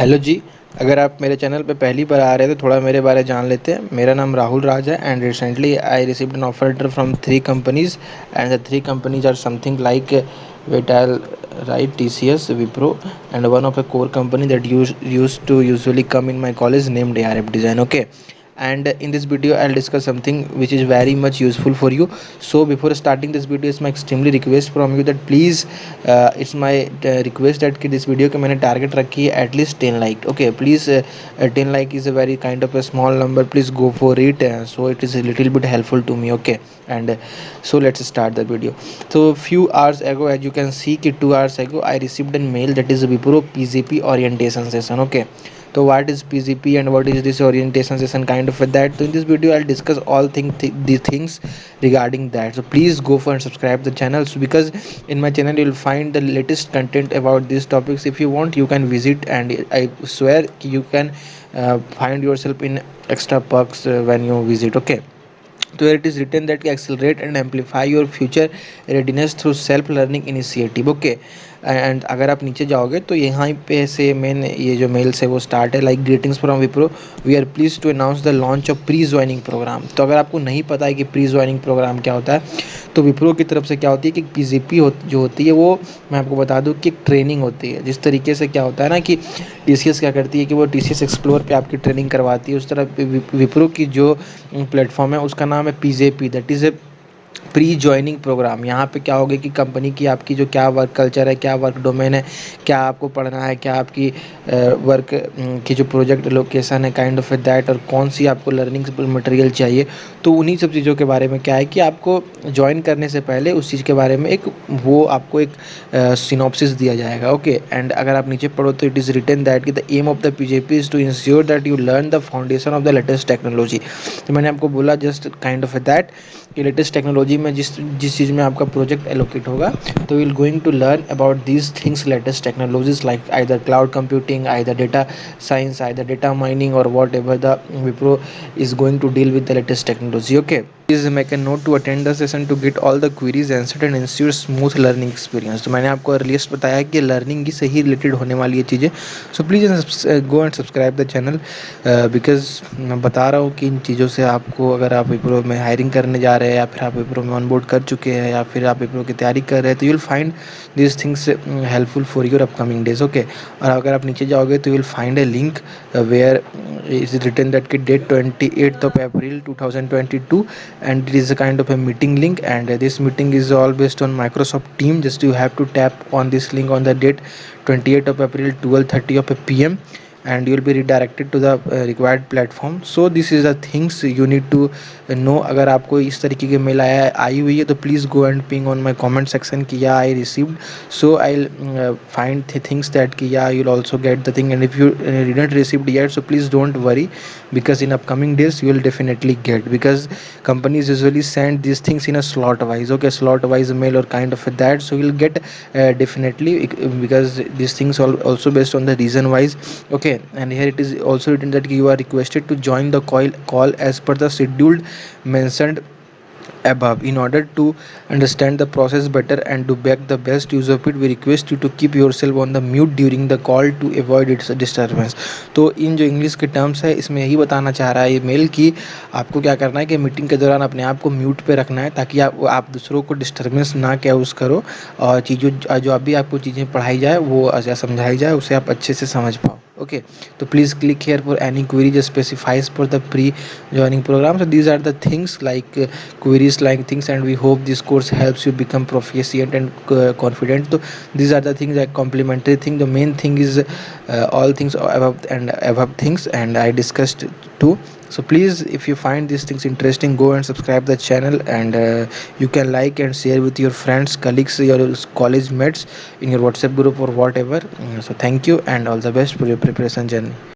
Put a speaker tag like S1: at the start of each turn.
S1: Hello जी। अगर आप मेरे चैनल पे पहली बार आ रहे हैं तो थोड़ा मेरे बारे जान लेते हैं। मेरा नाम राहुल राज है and recently I received an offer letter from 3 companies and the 3 companies are something like Vital, right, TCS, Wipro, and one of a core company that used to usually come in my college named ARF Design. Okay, and in this video I'll discuss something which is very much useful for you. So before starting this video, it's my extremely request from you that please it's my request that कि this video के मैंने target रखी है at least 10 like. Okay, please 10 like is a very kind of a small number, please go for it, so it is a little bit helpful to me. Okay, and so let's start the video. So few hours ago, as you can see कि 2 hours ago I received a mail that is Wipro PGP orientation session. Okay, so what is PGP and what is this orientation session kind of that. So in this video I'll discuss all the things regarding that. So please go for and subscribe the channel, so because in my channel you'll find the latest content about these topics. If you want, you can visit, and I swear you can find yourself in extra perks when you visit. Okay, so where it is written that accelerate and amplify your future readiness through self learning initiative. Okay, and अगर आप नीचे जाओगे तो यहाँ पे से main ये जो मेल्स है वो स्टार्ट है like greetings from Wipro, we are please to announce the launch of pre joining program. तो अगर आपको नहीं पता है कि प्री ज्वाइनिंग प्रोग्राम क्या होता है, तो विप्रो की तरफ से क्या होती है कि पीजीपी जो होती है वो मैं आपको बता दूं कि एक ट्रेनिंग होती है. जिस तरीके से क्या होता है ना कि टीसीएस क्या करती है कि वो टीसीएस एक्सप्लोर पे आपकी ट्रेनिंग करवाती है, उस तरह विप्रो की जो प्लेटफॉर्म है उसका नाम है PJP, that is a pre joining programme. यहाँ पे क्या होगा कि कंपनी की आपकी जो क्या वर्क कल्चर है, क्या वर्क डोमेन है, क्या आपको पढ़ना है, क्या आपकी वर्क की जो प्रोजेक्ट लोकेशन है काइंड ऑफ दैट, और कौन सी आपको लर्निंग मटेरियल चाहिए, तो उन्हीं सब चीज़ों के बारे में क्या है कि आपको ज्वाइन करने से पहले उस चीज़ के बारे में एक वो आपको एक सिनॉप्सिस दिया जाएगा. ओके, एंड अगर आप नीचे पढ़ो तो इट इज़ रिटन दैट कि the aim of the PJP is to ensure that you learn the foundation of the latest technology. तो मैंने आपको बोला जस्ट काइंड ऑफ दैट कि लेटेस्ट टेक्नोलॉजी में जिस जिस चीज़ में आपका प्रोजेक्ट एलोकेट होगा, तो will going to learn about these things latest technologies like either cloud computing, either data science, either data mining, or whatever the Wipro is going to deal with the latest technology. Okay, please make a note to attend the session to get all the queries answered and ensure smooth learning experience. तो मैंने आपको earliest बताया कि learning की सही related होने वाली ये चीज़ें. So please go and subscribe the channel, because मैं बता रहा हूँ कि इन चीज़ों से आपको, अगर आप विप्रो में हायरिंग करने जा रहे हैं या फिर आप विप्रो में ऑनबोर्ड कर चुके हैं या फिर आप विप्रो की तैयारी कर रहे हैं, तो you will find this things helpful for your upcoming days. Okay, और अगर आप नीचे जाओगे तो you will find a link where is written that date 28th of April 2022, and it is a kind of a meeting link, and this meeting is all based on Microsoft Team. Just you have to tap on this link on the date 28th of April 12:30 of a PM, and you will be redirected to the required platform. So this is the things you need to know. अगर आपको इस तरीके की mail आई हुई है तो please go and ping on my comment section कि या I received, so I find things that कि या you will also get the thing, and if you didn't received yet, so please don't worry, because in upcoming days you will definitely get, because companies usually send these things in a slot wise. Okay, slot wise mail or kind of that, so you'll get definitely, because these things are also based on the reason wise. Okay, and here it is also written that you are requested to join the call as per the scheduled mentioned above. In order to understand the process better and to make the best use of it, we request you to keep yourself on the mute during the call to avoid its disturbance. तो इन जो English के terms है इसमें यही बताना चाह रहा है ये मेल कि आपको क्या करना है कि मीटिंग के दौरान अपने आप को म्यूट पे रखना है, ताकि आप दूसरों को डिस्टर्बेंस ना यूज़ करो, और चीज़ों जो अभी आपको चीज़ें पढ़ाई जाए वो या समझाई जाए उसे आप अच्छे से समझ पाओ. Okay, so please click here for any query just specifies for the pre-joining program. So these are the things like queries like things, and we hope this course helps you become proficient and confident. So these are the things like complementary thing. The main thing is all things above things, and I discussed too. So please, if you find these things interesting, go and subscribe the channel, and you can like and share with your friends, colleagues, your college mates in your WhatsApp group or whatever. So thank you and all the best for your preparation journey.